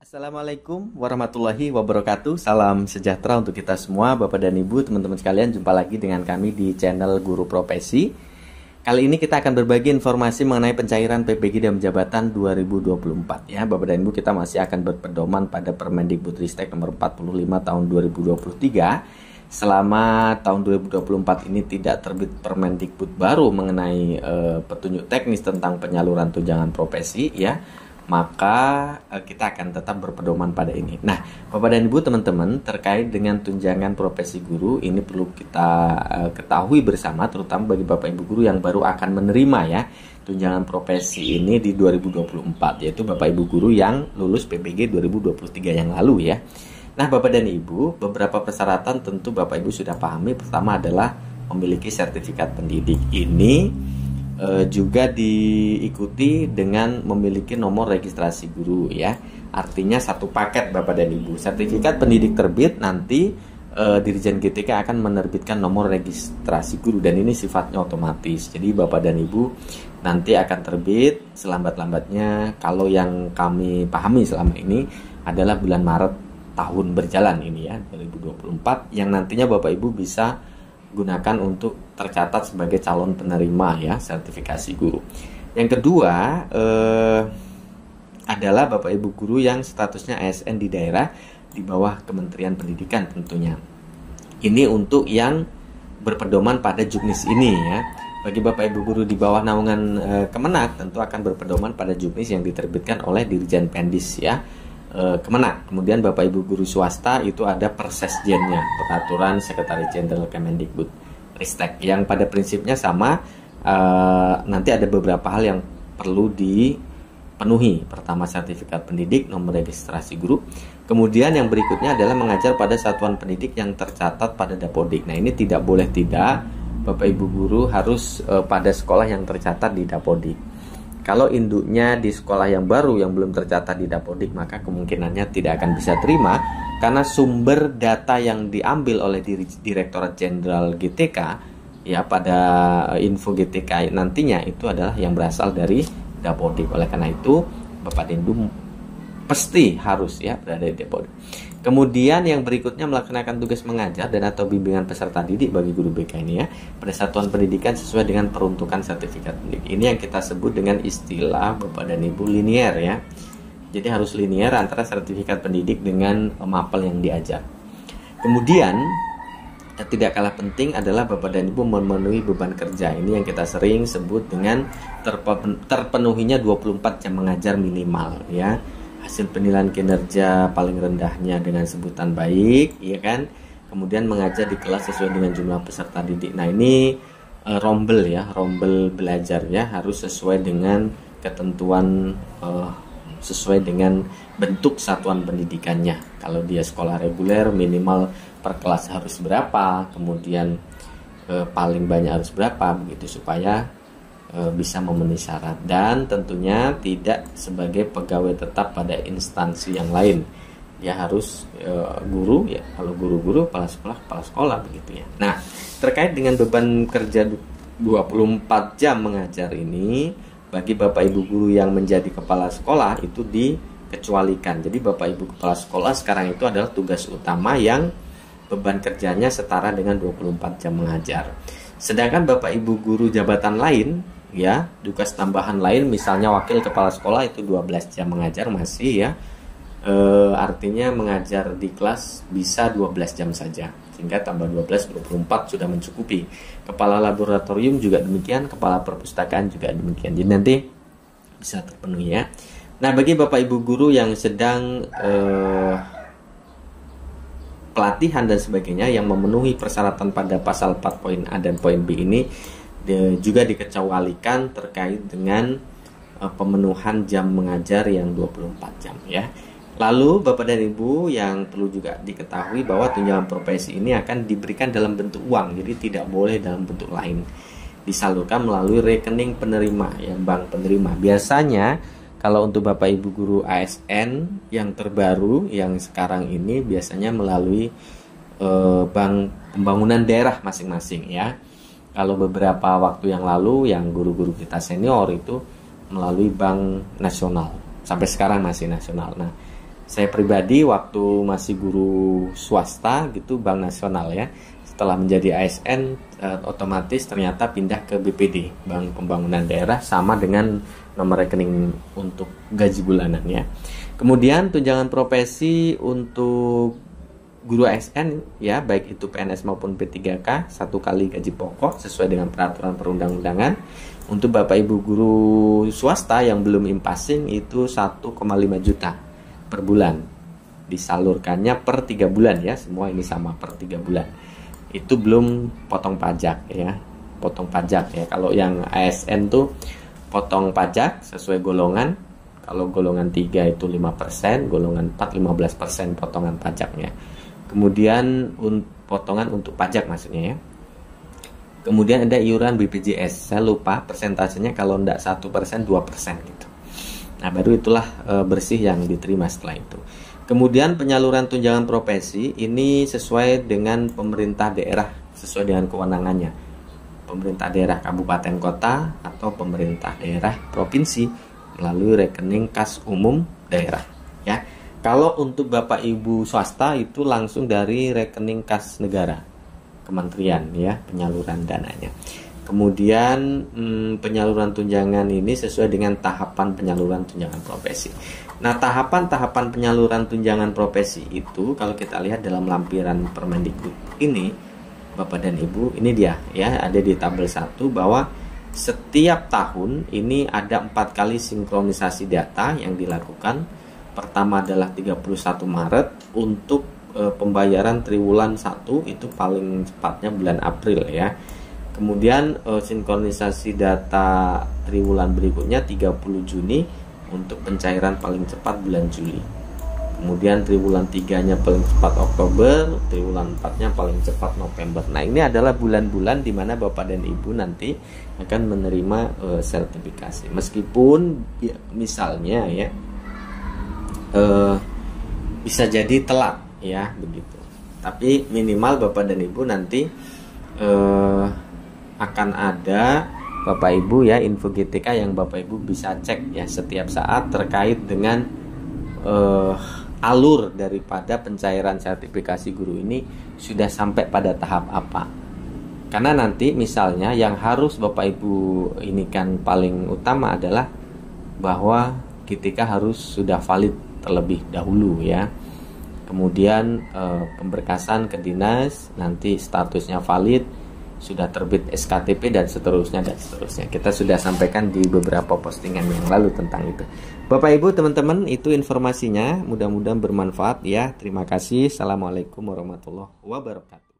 Assalamualaikum warahmatullahi wabarakatuh. Salam sejahtera untuk kita semua, Bapak dan Ibu, teman-teman sekalian. Jumpa lagi dengan kami di channel Guru Profesi. Kali ini kita akan berbagi informasi mengenai pencairan PPG dan Jabatan 2024 ya. Bapak dan Ibu, kita masih akan berpedoman pada Permendikbudristek nomor 45 tahun 2023. Selama tahun 2024 ini tidak terbit Permendikbud baru mengenai petunjuk teknis tentang penyaluran tunjangan profesi ya, maka kita akan tetap berpedoman pada ini. Nah, Bapak dan Ibu, teman-teman, terkait dengan tunjangan profesi guru, ini perlu kita ketahui bersama, terutama bagi Bapak Ibu guru yang baru akan menerima ya tunjangan profesi ini di 2024, yaitu Bapak Ibu guru yang lulus PPG 2023 yang lalu ya. Nah, Bapak dan Ibu, beberapa persyaratan tentu Bapak Ibu sudah pahami. Pertama adalah memiliki sertifikat pendidik. Ini juga diikuti dengan memiliki nomor registrasi guru ya. Artinya satu paket Bapak dan Ibu. Sertifikat pendidik terbit, nanti Dirjen GTK akan menerbitkan nomor registrasi guru dan ini sifatnya otomatis. Jadi Bapak dan Ibu nanti akan terbit selambat-lambatnya. Kalau yang kami pahami selama ini adalah bulan Maret tahun berjalan ini ya, 2024, yang nantinya Bapak Ibu bisa gunakan untuk tercatat sebagai calon penerima ya sertifikasi guru. Yang kedua adalah Bapak Ibu guru yang statusnya ASN di daerah di bawah Kementerian Pendidikan tentunya. Ini untuk yang berpedoman pada juknis ini ya. Bagi Bapak Ibu guru di bawah naungan Kemenak tentu akan berpedoman pada juknis yang diterbitkan oleh Dirjen Pendis ya, Kemenak. Kemudian Bapak Ibu guru swasta itu ada Persesjennya, Peraturan Sekretaris Jenderal Kemendikbud Ristek, yang pada prinsipnya sama. Nanti ada beberapa hal yang perlu dipenuhi. Pertama, sertifikat pendidik, nomor registrasi guru. Kemudian yang berikutnya adalah mengajar pada satuan pendidik yang tercatat pada Dapodik. Nah, ini tidak boleh tidak, Bapak Ibu guru harus pada sekolah yang tercatat di Dapodik. Kalau induknya di sekolah yang baru yang belum tercatat di Dapodik, maka kemungkinannya tidak akan bisa terima karena sumber data yang diambil oleh Direktorat Jenderal GTK ya pada info GTK nantinya itu adalah yang berasal dari Dapodik. Oleh karena itu, Bapak dan Ibu pasti harus ya berada di Dapodik. Kemudian yang berikutnya melaksanakan tugas mengajar dan atau bimbingan peserta didik bagi guru BK ini ya pada satuan pendidikan sesuai dengan peruntukan sertifikat pendidik. Ini yang kita sebut dengan istilah Bapak dan Ibu linier ya. Jadi harus linier antara sertifikat pendidik dengan mapel yang diajar. Kemudian tidak kalah penting adalah Bapak dan Ibu memenuhi beban kerja. Ini yang kita sering sebut dengan terpenuhinya 24 jam mengajar minimal ya. Hasil penilaian kinerja paling rendahnya dengan sebutan baik, ya kan? Kemudian mengajar di kelas sesuai dengan jumlah peserta didik. Nah, ini rombel ya, rombel belajar ya, harus sesuai dengan ketentuan, sesuai dengan bentuk satuan pendidikannya. Kalau dia sekolah reguler, minimal per kelas harus berapa, kemudian paling banyak harus berapa, begitu supaya bisa memenuhi syarat, dan tentunya tidak sebagai pegawai tetap pada instansi yang lain. Dia harus guru ya, kalau guru-guru, kepala sekolah begitu ya. Nah, terkait dengan beban kerja 24 jam mengajar ini bagi Bapak Ibu guru yang menjadi kepala sekolah itu dikecualikan. Jadi Bapak Ibu kepala sekolah sekarang itu adalah tugas utama yang beban kerjanya setara dengan 24 jam mengajar. Sedangkan Bapak Ibu guru jabatan lain ya, tugas tambahan lain misalnya wakil kepala sekolah itu 12 jam mengajar masih ya, artinya mengajar di kelas bisa 12 jam saja, sehingga tambah 12, 24 sudah mencukupi. Kepala laboratorium juga demikian, kepala perpustakaan juga demikian, jadi nanti bisa terpenuhi ya. Nah, bagi Bapak Ibu guru yang sedang pelatihan dan sebagainya yang memenuhi persyaratan pada pasal 4 poin A dan poin B ini juga dikecualikan terkait dengan pemenuhan jam mengajar yang 24 jam ya. Lalu Bapak dan Ibu yang perlu juga diketahui bahwa tunjangan profesi ini akan diberikan dalam bentuk uang, jadi tidak boleh dalam bentuk lain. Disalurkan melalui rekening penerima ya, bank penerima. Biasanya kalau untuk Bapak Ibu guru ASN yang terbaru yang sekarang ini biasanya melalui bank pembangunan daerah masing-masing ya. Kalau beberapa waktu yang lalu yang guru-guru kita senior itu melalui Bank Nasional, sampai sekarang masih nasional. Nah, Saya pribadi waktu masih guru swasta gitu, Bank Nasional ya, setelah menjadi ASN otomatis ternyata pindah ke BPD, Bank Pembangunan Daerah, sama dengan nomor rekening untuk gaji bulanan ya. Kemudian tunjangan profesi untuk guru ASN ya, baik itu PNS maupun P3K, 1 kali gaji pokok sesuai dengan peraturan perundang-undangan. Untuk Bapak Ibu guru swasta yang belum impasing itu 1,5 juta per bulan. Disalurkannya per 3 bulan ya, semua ini sama per 3 bulan. Itu belum potong pajak ya, potong pajak ya. Kalau yang ASN tuh potong pajak sesuai golongan. Kalau golongan 3 itu 5%, golongan 4 15% potongan pajaknya. Kemudian potongan untuk pajak maksudnya ya. Kemudian ada iuran BPJS, saya lupa persentasenya, kalau enggak 1%, 2% gitu. Nah baru itulah bersih yang diterima setelah itu. Kemudian penyaluran tunjangan profesi ini sesuai dengan pemerintah daerah, sesuai dengan kewenangannya. Pemerintah daerah kabupaten kota atau pemerintah daerah provinsi melalui rekening kas umum daerah ya. Kalau untuk Bapak Ibu swasta itu langsung dari rekening kas negara, kementerian ya, penyaluran dananya. Kemudian penyaluran tunjangan ini sesuai dengan tahapan penyaluran tunjangan profesi. Nah, tahapan-tahapan penyaluran tunjangan profesi itu kalau kita lihat dalam lampiran Permendikbud ini, Bapak dan Ibu, ini dia ya, ada di tabel 1 bahwa setiap tahun ini ada 4 kali sinkronisasi data yang dilakukan. Pertama adalah 31 Maret untuk pembayaran triwulan 1, itu paling cepatnya bulan April ya. Kemudian sinkronisasi data triwulan berikutnya 30 Juni untuk pencairan paling cepat bulan Juli. Kemudian triwulan 3-nya paling cepat Oktober, triwulan 4-nya paling cepat November. Nah, ini adalah bulan-bulan di mana Bapak dan Ibu nanti akan menerima sertifikasi. Meskipun ya, misalnya ya bisa jadi telat ya begitu. Tapi minimal Bapak dan Ibu nanti akan ada Bapak Ibu ya info GTK yang Bapak Ibu bisa cek ya setiap saat terkait dengan alur daripada pencairan sertifikasi guru ini sudah sampai pada tahap apa. Karena nanti misalnya yang harus Bapak Ibu ini kan paling utama adalah bahwa GTK harus sudah valid terlebih dahulu ya. Kemudian pemberkasan ke dinas, nanti statusnya valid, sudah terbit SKTP dan seterusnya dan seterusnya. Kita sudah sampaikan di beberapa postingan yang lalu tentang itu. Bapak Ibu teman-teman, itu informasinya, mudah-mudahan bermanfaat ya. Terima kasih. Assalamualaikum warahmatullahi wabarakatuh.